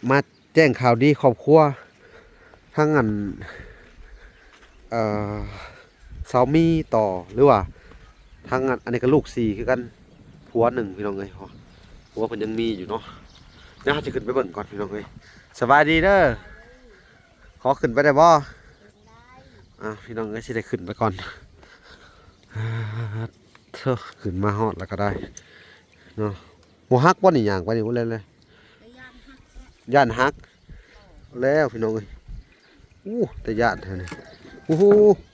มาแจ้งข่าวดีครอบครัวทั้งเอ่อสามีต่อหรือว่าทั้งอันนี้ก็ลูกสี่คือกันผัวหนึ่งพี่น้องเอ้ยผัวเพิ่นยังมีอยู่เนาะเดี๋ยวเราจะขึ้นไปเบิ่งก่อนพี่น้องเอ้ยสบายดีเด้อขอขึ้นไปได้บ่พี่น้องเอ้ยสิได้ขึ้นไปก่อนเถอะขึ้นมาฮอดแล้วก็ได้เนาะบ่ฮักบ่นี่ย่างไปนี่บ่เลยย่านฮักแล้วพี่น้องเอ้ยแต่ย่านเท่านี้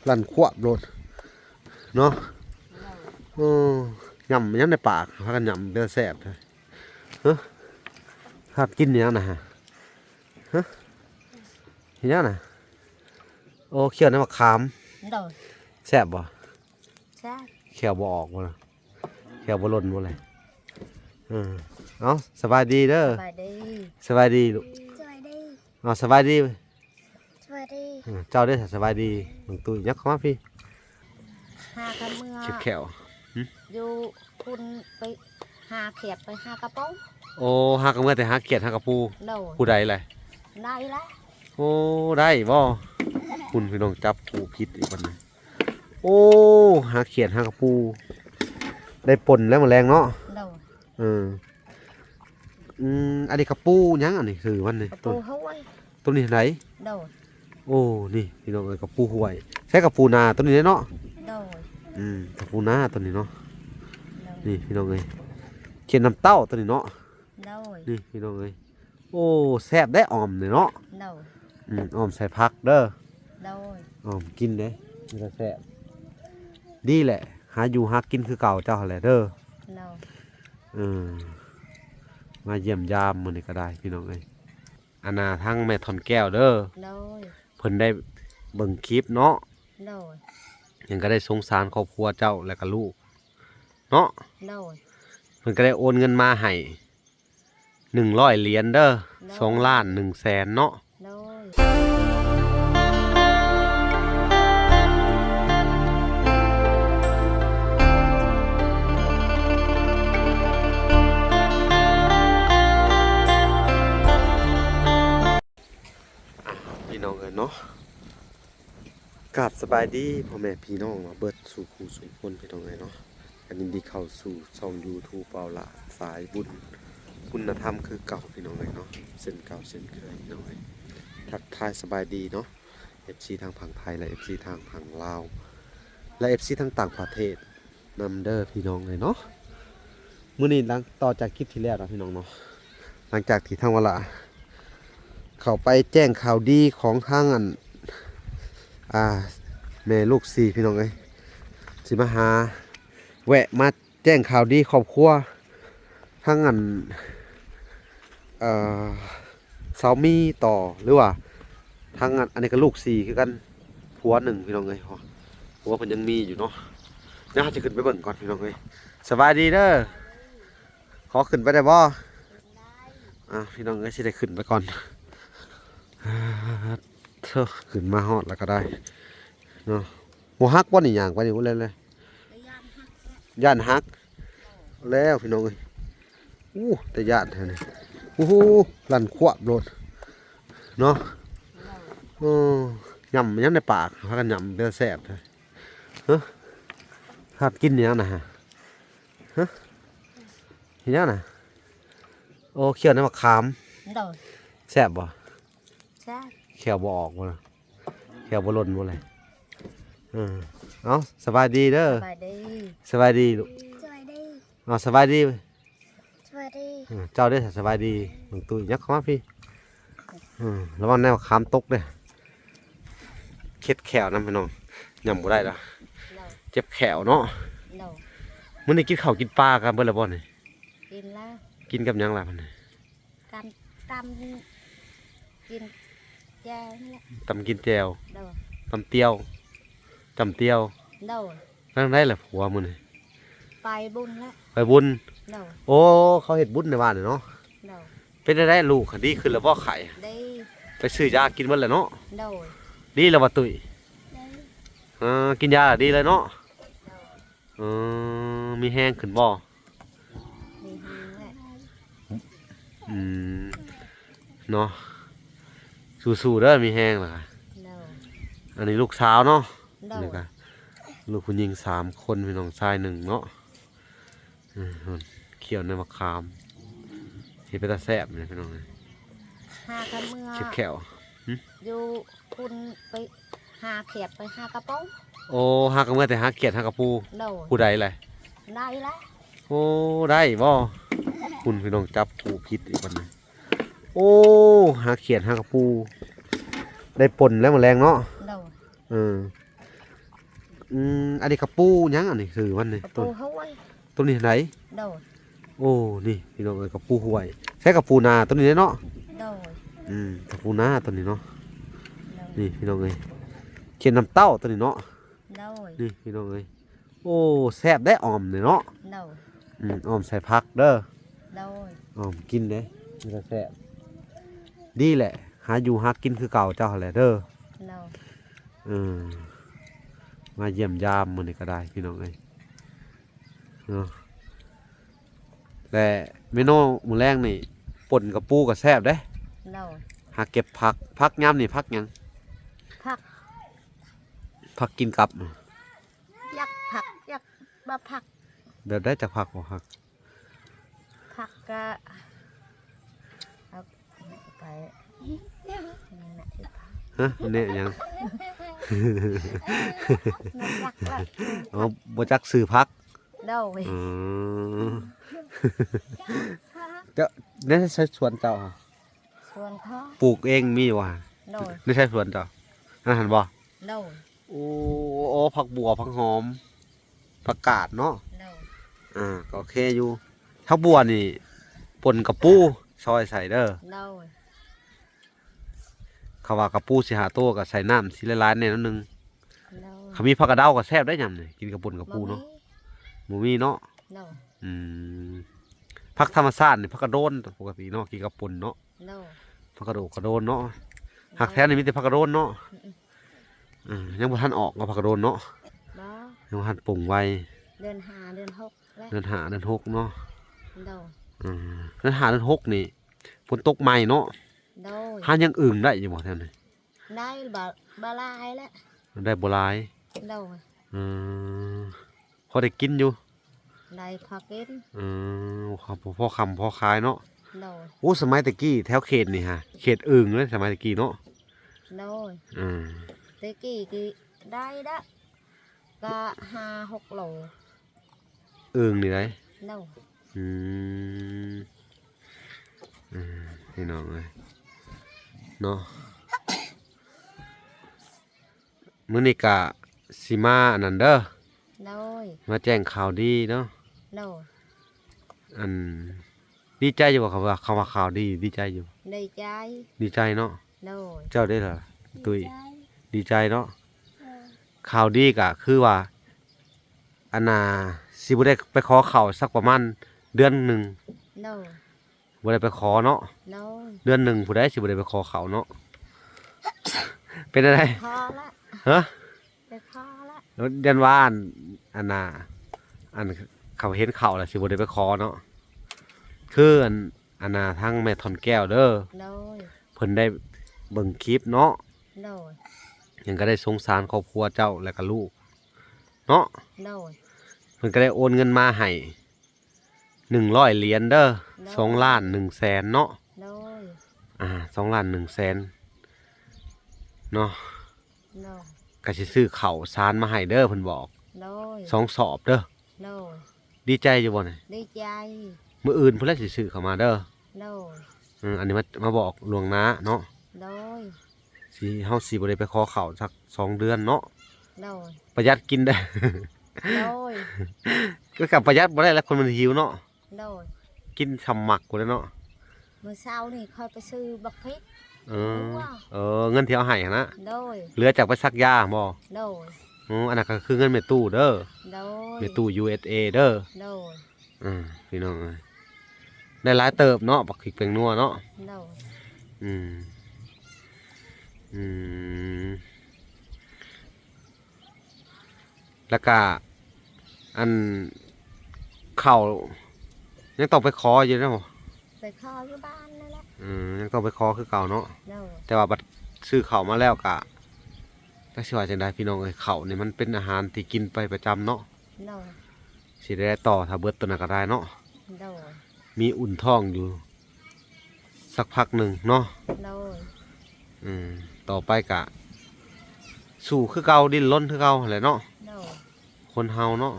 ลั่นขวบโลดเนาะยำในปากพากันยำเดือแสบเลยคาดกินอย่างนะฮะเห็นยังนะโอ้เขียวน้ำมะขามแสบบ่เขียวบ่ออกบ่ล่ะเขียวบ่หล่นบ่เลยเอาสบายดีเด้อสบายดีลูกสบายดีเจ้าได้สบายดีหลวงตุ้ยยักเข้ามาพี่หากระเมือเขียวแขวอยู่คุณไปหาเขียดไปหากระเป๋าโอ้หากระเมือแต่หาเขียดหากระปูผู้ใดเลยได้ละโอ้ได้บ่คุณพี่น้องจับปูผิดอีกคนนึงโอ้หาเขียดหากระปูได้ป่นแล้วแมลงเนาะอันนี้กระปูยังอันนี้คือวันนี้ตัวนี้ไหนโอ้นี่พี่น้องกระปูห่วยใช้กระปูนาตัวนี้เนาะกระปูนาตัวนี้เนาะนี่พี่น้องเอ้ยเขียนน้ำเต้าตัวนี้เนาะนี่พี่น้องเอ้ยโอ้แซ่บได้ออมเลยเนาะออมใส่ผักเด้อออมกินเด้มันจะแซ่บดีแหละหาอยู่หากินคือเก่าเจ้าแหละเด้อมาเยี่ยมยามมื้อนี้ก็ได้พี่น้องเอ้ยอาณาทั้งแม่ทอนแก้วเด้อเพิ่นได้เบิ่งคลิปเนาะยังก็ได้สงสารครอบครัวเจ้าและก็ลูกเนาะเพิ่นก็ได้โอนเงินมาให้100 เหรียญเด้อ2,100,000เนาะพี่น้องเนาะกราบสบายดีพ่อแม่พี่น้องเบิดสู่คู่สู่คนพี่น้องเนาะกันยินดีเข้าสู่ช่อง YouTube เปาละสายบุญคุณธรรมคือเก่าพี่น้องเนาะเส้นเก่าเส้นเคยพี่น้องทักทายสบายดีเนาะ FC ทางฝั่งไทยและ FC ทางฝั่งลาวและ FC ทางต่างประเทศนำเด้อพี่น้องเนาะมื้อนี้หลังต่อจากคลิปที่แล้วนะพี่น้องเนาะหลังจากที่ทางวละเข้าไปแจ้งข่าวดีของทางแม่ลูกสี่พี่น้องสิมาหาแวะมาแจ้งข่าวดีครอบครัวทั้งสามีต่อหรือว่าทั้งอันนี้ก็ลูกสี่คือกันผัวหนึ่งพี่น้องผัวเพิ่นยังมีอยู่เนาะเดี๋ยวเราจะขึ้นไปเบิ่งก่อนพี่น้องสบายดีเด้อขอขึ้นไปได้บ่พี่น้องสิได้ขึ้นไปก่อนเถอะขึ้นมาฮอดแล้วก็ได้เนาะบ่ฮักบ่นี่ย่างไปนี่บ่เลยย่านฮักแล้วพี่น้องเอ้ยแต่ย่านเท่านี้ลั่นขวบโลดเนาะยำในปากพากันยำเดือแสบเลยคาดกินอย่างนะฮะเห็นยังนะโอ้เขียวน้ำมะขามแสบบ่เขียวบ่ออกบ่เขียวบ่หล่นบ่เลยเอาสบายดีเด้อสบายดีลูกสบายดีเจ้าได้สบายดีหลวงตุ้ยยักเข้ามาพี่ระวังแนวขามตกเลยเค็ดแขวนะพี่น้องยำบ่ได้ละเจ็บแขวเนาะมื้อนี้กินข้าวกินปลากันเบิ่ละบ่นี่กินแล้วกินกับหยังล่ะมันตำกินแจ่วนี่ตำกินแจ่วตำเตียวจำเตียวนั่งได้แหละผัวมื้อนี้ไปบุญแล้วไปบุญโอ้เขาเฮ็ดบุญในบ้านเนาะเป็นได้ลูกดีขึ้นแล้วบ่ไข่ไปซื้อยากินมื้อละเนาะดีแล้วบ่ตุ้ยกินยาดีเลยเนาะมีแห้งขึ้นบ่ เนาะสู้ๆเด้อมีแห้งล่ะค่ะ โดย อันนี้ลูกสาวเนาะ โด นี่ ย ก็ลูกผู้หญิง3 คนพี่น้องชาย1เนาะเขียวในมะขามเห็ดเป็นตาแซ่บเนี่ยพี่น้องเลย หากระเมื่อ เข็บแขว อยู่คุณไปหาเขียดไปหากระเป๋า โอ้หักกันเมื่อแต่หักเขียดหักกระปู โดย ผู้ใดเลย ได้ละ โอ้ได้บ่คุณพี่น้องจับปูพิษอีกคนนึงโอ้หักเขียดหักกระปูได้ป่นแล้วแมลงเนาะ โดย เอออันนี้กระปูยังอันนี้คือวันนี้ กระ ต้ ปู น ห้วย ต้นนี้ไหน โดย โอ้นี่พี่น้องเอ้ยกระปูห่วยใช้กระปูนาต้นนี้เนาะ โดย กระปูนาต้นนี้เนาะ โดย นี่พี่น้องเอ้ยเขียนน้ำเต้าต้นนี้เนาะ โดย นี่พี่น้องเอ้ยโอ้แซ่บได้ออมเนี่ยเนาะ โดย ออมใส่ผักเด้อ โดย ออมกินเด้มันก็แซ่บดีแหละหาอยู่หากินคือเก่าเจ้าหั่นแหละเด้อ โดย เออมาเยี่ยมยามมื้อนี้ก็ได้พี่น้องเอ้ยเนาะและเมนูมื้อแรงนี่ป่นกับปูก็แซ่บเด้ โดย หาเก็บผักยามนี่ผักหยัง ผัก ผักกินกับ ยักผักยักบะผัก เดี๋ยวได้จากผักบ่ผัก ผักก็เอาไปนี่นะที่ผัก ฮะเนี่ยหยัง มันยักละ อ๋อบ่จักซื้อผัก โดย อืมเจ้าเนี่ยใช่สวนเจ้าเหรอ ส่วนท้อ ปลูกเองมีว่ะ โดย ไม่ใช่สวนเจ้าอาหารบ่ โดย โอ้ผักบัวผักหอมผักกาดเนาะ โดย ก็โอเคอยู่ผักบัวนี่ป่นกระปูซอยใส่เด้อ โดย เขาว่ากระปูสิหาตัวก็ใส่น้ำสิละลายๆแน่นอนนึง โดย เขามีผักกระเดาก็แซ่บได้ยำนี่กินกระป่นกระปูเนาะหมูมีเนาะ โดย อืมผักธรรมชาตินี่ผักกระโดนปกติเนาะกินกระป่นเนาะ โดย ผักกระโดดกระโดนเนาะหักแท้นี่มีแต่ผักกระโดนเนาะยังบ่ทันออกเนาะผักกระโดนเนาะ บ่ ยังบ่ทันปรุงไว้ เดือน5เดือน6แล้ว เดือน5เดือน6เนาะ โดย เดือน5เดือน6นี่ฝนตกใหม่เนาะ โดย หายังอื่นได้อยู่บ่แท้นี่ ได้บะลายแล้ว ได้บ่หลาย โดย พอได้กินอยู่ ได้พอกิน ครับพ่อคำพ่อขายเนาะ โดย โอ้สมัยตะกี้แถวเขตนี่ฮะเขตอึ่งเลยสมัยตะกี้เนาะ โดย อืม ตะกี้คือได้ละก็5-6 โล อึ่งนี่ได้ โดย อืมพี่น้องเอ้ยเนาะมื้อนี้ก็สิมาอันนั้นเด้อ โดย มาแจ้งข่าวดีเนาะ โดย อันดีใจอยู่บ่ครับว่าคำว่าข่าวดีดีใจอยู่ ได้ใจ ดีใจเนาะ โดย เจ้าได้เหรอตุ้ยดีใจเนาะข่าวดีก็คือว่าอันน่ะสิบ่ได้ไปขอข่าวสักประมาณเดือนหนึ่ง โดย บ่ได้ไปขอเนาะ โดย เดือนหนึ่งผู้ใดสิบ่ได้ไปขอข่าวเนาะ เป็นอะไร พอละ ฮะ ไปพอละ แล้วเดือนว่าอันน่ะอันเขาเห็นข่าวแล้วสิบ่ได้ไปขอเนาะคืออันน่ะทั้งแม่ทอนแก้วเด้อ โดย เพิ่นได้เบิ่งคลิปเนาะ โดย ยังก็ได้สงสารครอบครัวเจ้าและก็ลูกเนาะ โดย เพิ่นก็ได้โอนเงินมาให้100 เหรียญเด้อ2 ล้าน 1 แสนเนาะ โดย 2 ล้าน 1 แสนเนาะ โดย ก็สิซื้อข้าวสารมาให้เด้อเพิ่นบอก โดย 2 สอบเด้อ โดย ดีใจอยู่บ่นี่ ดีใจ มื้ออื่นเพิ่นแล้วสิซื้อเข้ามาเด้อ โดย อันนี้มาบอกล่วงหน้าเนาะ โดย สิเฮาสิบ่ได้ไปขอข้าวสัก2 เดือนเนาะ โดย ประหยัดกินได้ โดย ก็กับประหยัดบ่ได้แล้วคนมันหิวเนาะ โดย กินฉ่ำหมักกูแล้วเนาะ มื้อเช้านี่ค่อยไปซื้อบักพริก เอเงินที่เอาให้หั้นนะ โดย เหลือจากไปซักยาบ่ โดย อันนั้นก็คือเงินแม่ตู้เด้อ โดย แม่ตู้ USA เด้อ โดย พี่น้องเอ้ยได้หลายเติบเนาะบักพริกแป้งนัวเนาะ โดย อืมอืมแล้วก็อันข้าวยังต้องไปขออยู่เนาะ ไปขออยู่บ้านนั่นแหละ ยังต้องไปขอคือเก่าเนาะ โดย แต่ว่าบัดซื้อข้าวมาแล้วก็จักสิว่าจังได๋พี่น้องเอ้ยข้าวนี่มันเป็นอาหารที่กินไปประจำเนาะ โดย สิได้ต่อถ้าเบิดตัวนั้นก็ได้เนาะ โดย มีอุ่นท้องอยู่ สักพักหนึ่งเนาะ โดย ต่อไปกะ สู่คือเก่าดิ้นรนคือเก่าแหละเนาะ โดย คนเฮาเนาะ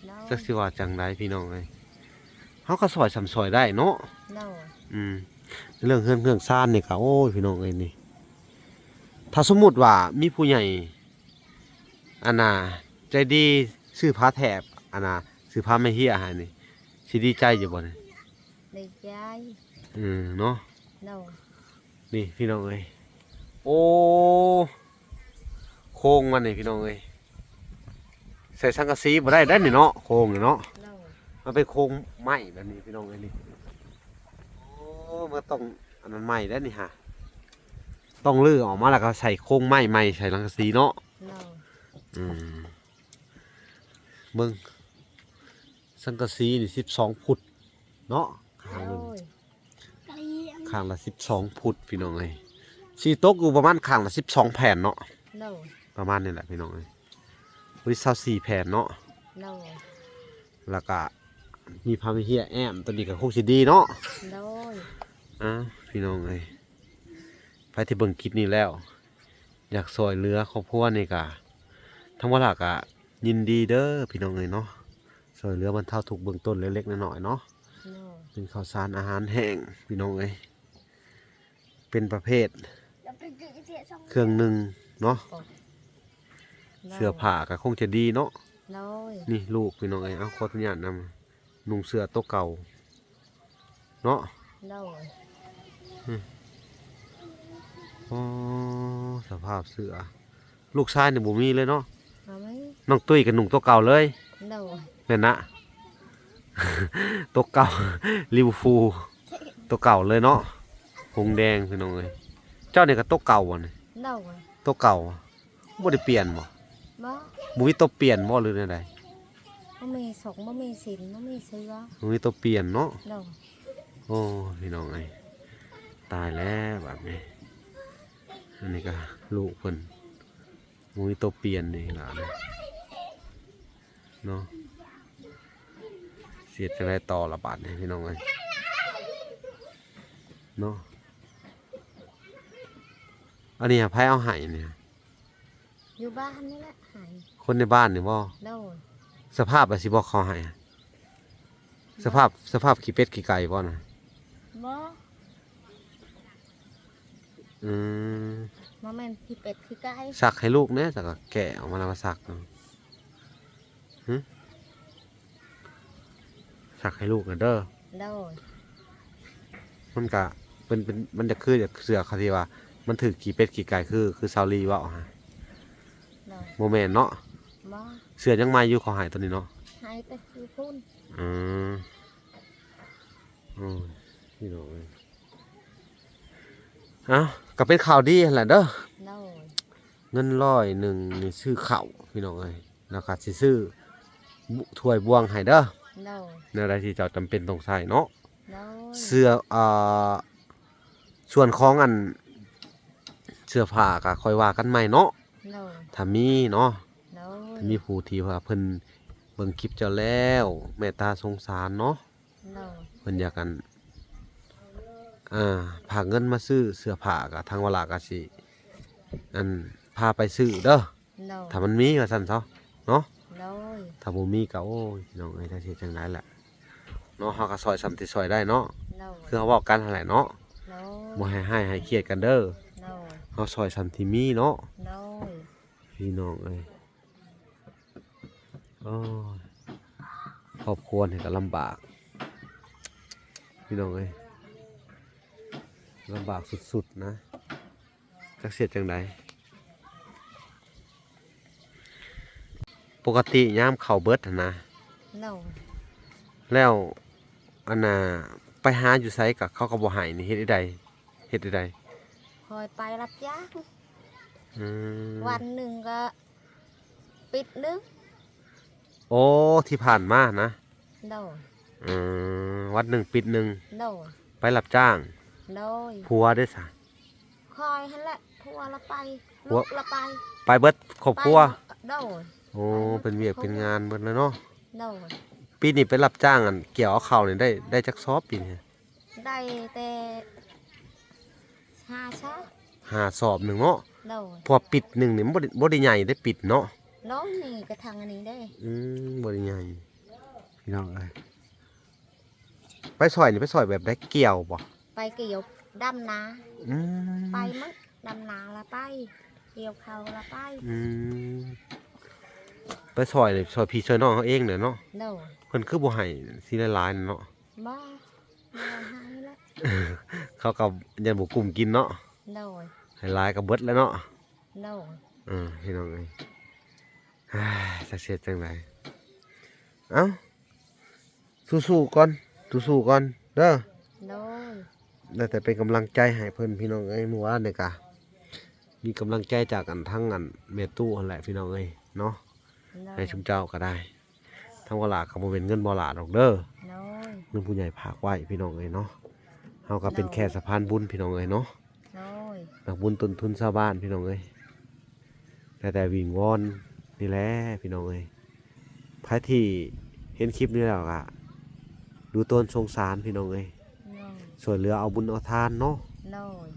โดย จักสิว่าจังไดพี่น้องเอ้ยเฮาก็ซอยสำซอยได้เนาะ โดย เรื่องเรื่องซ่านนี่ก็โอ้ยพี่น้องเอ้ยนี่ถ้าสมมุติว่ามีผู้ใหญ่อันน่ะใจดีซื้อผ้าแถบอันน่ะซื้อผ้าไม่เฮียให้นี่สิดีใจอยู่บ่นี่ ดีใจ เนาะ โดย นี่พี่น้องเอ้ยโอ้โค้งมันนี่พี่น้องเอ้ยใส่สังกะสีบ่ได้ได้นี่เนาะโค้งนี่เนาะ โดย มันเป็นโค้งไม้แบบนี้พี่น้องเอ้ยนี่โอ้มันต้องอันนั้นไม้ได้นี่ฮะต้องลื้อออกมาแล้วก็ใส่โค้งไม้ใหม่ใส่สังกะสีเนาะ โดย เบิ่งสังกะสีนี่12 ฟุตเนาะข้างห โด นึ่ง ย ข้างละ12 ฟุตพี่น้องเอ้ยสิตกอยู่ประมาณข้างละ12 แผ่นเนาะ โดย ประมาณนี้แหละพี่น้องเอ้ยวิ24 แผ่นเนาะ โดย แล้วก็มีพามิเฮียแอมตัวนี้ก็คงสิดีเนาะ โดย พี่น้องเอ้ยไปที่เบิ่งคลิปนี้แล้ว อยากซอยเรือครอบครัวนี่ก็ทั้งว่าล่ะก็ยินดีเด้อพี่น้องเอ้ยเนาะซอยเรือบรรเทาทุกข์เบื้องต้นเล็กๆน้อยๆเนาะ โดย เป็นข้าวสารอาหารแห้งพี่น้องเอ้ยเป็นประเภทเครื่องหนึ่งเนาะเสื้อผ้าก็คงจะดีเนาะ โดย นี่ลูกพี่น้องเอ้ยเอาขออนุญาตนำนุ่งเสื้อตัวเก่าเนาะ โดย อ๋อสภาพเสื้อลูกชายนี่บ่มีเลยเนาะ เอาไหม น้องตุ้ยกับนุ่งตัวเก่าเลย โดย แม่นนะ ตัวเก่า ลิเวอร์พูลตัวเก่าเลยเนาะหงแดงพี่น้องเอ้ยเจ้านี่ก็ตัวเก่าบ่นี่ โดย ตัวเก่าบ่ได้เปลี่ยนบ่ บ่ บ่มีตัวเปลี่ยนบ่หรือได บ่มีสงบ่มีสินบ่มีเสือ บ่มีตัวเปลี่ยนเนาะ โดย โอ้พี่น้องเอ้ยตายแล้วแบบนี้อันนี้ก็ลูกเพิ่นบ่มีตัวเปลี่ยนนี่ล่ะเนาะเสียจังไดต่อละบาดนี่พี่น้องเอ้ยเนาะอันนี้ไผเอาให้เนี่ย อยู่บ้านนี่แหละหาย คนในบ้านนี่บ่ โดย สภาพอะสิบ่เขาให้อะสภาพขี้เป็ดขี้ไก่บ่น่ะ บ่ อืม บ่แม่นที่เป็ดคือไก่ สักให้ลูกแหน่สักก็แกะออกมาแล้วมาสักเนาะหึสักให้ลูกน่ะเด้อ โดย มันก็เป็นมันจะคือเสือเขาที่ว่า มันถือขี้เป็ดขี้ไก่คือซาวลีเว้าฮะ โดย บ่แม่นเนาะ บ่ เสือยังมาอยู่เขาให้ตัวนี้เนาะ หายไปคือพุ่น อืมโอ้ยพี่น้องเอ้ยเอ้าก็เป็นข่าวดีหั่นแหละเด้อ โดย เงิน100นี่ซื้อข้าวพี่น้องเอ้ยแล้วก็สิซื้อถ้วยบวงให้เด้อ โดย ในอะไรที่เจ้าจำเป็นต้องใช้เนาะ โดย เสื้อส่วนของอันเสื้อผ้าก็ค่อยว่ากันใหม่เนาะ โดย ถ้ามีเนาะ โดย ถ้ามีผู้ที่ว่าเพิ่นเบิ่งคลิปเจ้าแล้วเมตตาสงสารเนาะ โดย เพิ่นอยากกันพาเงินมาซื้อเสื้อผ้าก็ทางเวลาก็สิอันพาไปซื้อเด้อ โดย ถ้ามันมีก็ซั่นเซาเนาะ โดย ถ้าบ่มีก็โอ้ยพี่น้องเอ้ยถ้าสิจังได๋ล่ะเนาะเฮาก็ซอยสำที่ซอยได้เนาะ โดย คือเฮาเว้ากันหั่นแหละเนาะ โดย บ่ให้เครียดกันเด้อ โดย เฮาซอยสำที่มีเนาะ โดย พี่น้องเอ้ยโอ้ยครอบครัวนี่ก็ลำบาก พี่น้องเอ้ยลำบากสุดๆนะจักเสียจังไดปกติยามเข้าเบิดหั่นนะ โดย แล้วอันน่ะไปหาอยู่ไสก็เขาก็บ่ให้นี่เฮ็ดได้เฮ็ดได้ คอยไปรับจ้าง อืม วันหนึ่งก็ปิดนึง โอ้ที่ผ่านมานะ โดย วัดหนึ่งปิดหนึ่ง โดย ไปรับจ้าง โ โดย ผัวได้ซะ คอยหั่นแหละพัวละไป ผัว ลูกละไป ไปเบิดครอบครัว โดย โอ้เป็นเวียกเป็นงานเบิดแล้วเนาะ โดย ปีนี้ไปรับจ้างอันเกี่ยวเอาข้าวนี่ได้จักซอบปีนี้ ได้แต่5ช้า 5 สอบหนึงเนาะ โดย เพอปิดหนึงนี่มันบ่ได้ใหญ่ได้ปิดเนาะ น้องนี่กระทางอันนี้ได้ บ่ได้ใหญ่พี่น้องเอ้ยไปซอยนี่ไปซอยแบบได้เกี่ยวบ่ ไปเกี่ยวดำนา อืม ไปมั้งดำนาละไปเกี่ยวเขาละไป อืมไปซอยนี่ซอยพี่ซอยน้องเขาเองเนี่ยเนาะ โดย เพิ่นคือบ่ให้สิหลายๆนั่นเนาะ บ่มาหายละ เขาก็ยันบ่กลุ่มกินเนาะ โดย ให้หลายก็เบิดแล้วเนาะ โดย พี่น้องเอ้ยสักเสียจังไดเอ้าสู้ๆก่อนสู้ๆก่อนเด้อ โดย ได้แต่เป็นกำลังใจให้เพิ่นพี่น้องเอ้ยเมื่อวานนี่กะมีกำลังใจจากกันทั้งอันแม่ตู้นั่นแหละพี่น้องเอ้ยเนาะ โด ให้ ย ชุมเจ้าก็ได้ทั้งว่าหลาก็บ่เป็นเงินบ่หลาดอกเด้อ โดย เงินผู้ใหญ่ฝากไว้พี่น้องเอ้ยเนาะเฮาก็เป็นแค่สะพานบุญพี่น้องเอ้ยเนาะ โดย นักบุญต้นทุนชาวบ้านพี่น้องเอ้ยแต่วิงวอนนี่แหละพี่น้องเอ้ยพระที่เห็นคลิปนี้แล้วก็ดูต้นสงสารพี่น้องเอ้ย โดย ช่วยเหลือเอาบุญเอาทานเนาะ โดย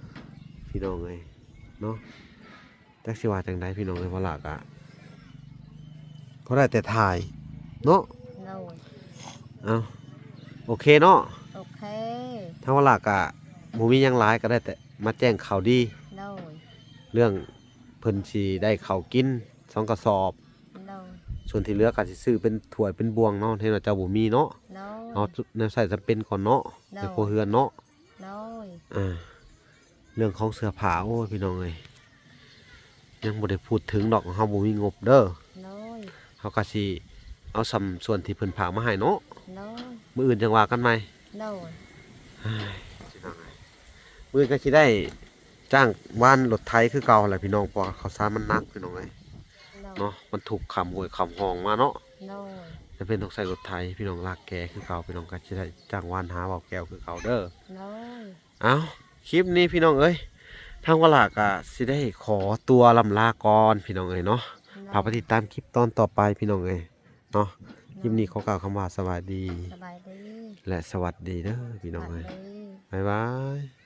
พี่น้องเอ้ยเนาะจักสิว่าจังไดพี่น้องเอ้ยเพราะหลักอ่ะเขาได้แต่ถ่ายเนาะ โดย เอาโอเคเนาะ โอเค ถ้าว่าหลักอ่ะบ่มีหยังหลายก็ได้แต่มาแจ้งข่าวดี โดย เรื่องเพิ่นสิได้ข้าวกิน2กระสอบ โดย ส่วนที่เหลือก็สิซื้อเป็นถ้วยเป็นบวงเนาะที่เราเจ้าบ่มีเนาะ โดย เอาแนวใส่จำเป็นก่อนเนาะในครัวเรือนเนาะ โดย เรื่องของเสื้อผ้าโอ้ยพี่น้องเอ้ยยังบ่ได้พูดถึงดอกเฮาบ่มีงบเด้อ โดย เฮาก็สิเอาสำส่วนที่เพิ่นฝากมาให้เนาะ โดย มื้ออื่นจังว่ากันใหม่ โดย พี่น้องเอ้ยมื้ออื่นก็สิได้จ้างวานรถไถคือเก่าแหละพี่น้องเพราะว่าข้าวสารมันหนักพี่น้องเอ้ย โดย เนาะมันถูกขำหวยขำหองมาเนาะ โดย จะเป็นต้องใส่รถไถพี่น้องลากแกคือเก่าพี่น้องก็สิได้จ้างวานหาเบาแก้วคือเก่าเด้อ โดย เอาคลิปนี้พี่น้องเอ้ยทางวลากะสิได้ขอตัวลำลาก่อนพี่น้องเอ้ยเนาะพาไปติดตามคลิปตอนต่อไปพี่น้องเอ้ยเนาะคลิปนี้ขอกล่าวคำว่าสวัสดี สบายดี และสวัสดีเด้อพี่ ส น้อง วัส เอ้ย ดี บ๊ายบาย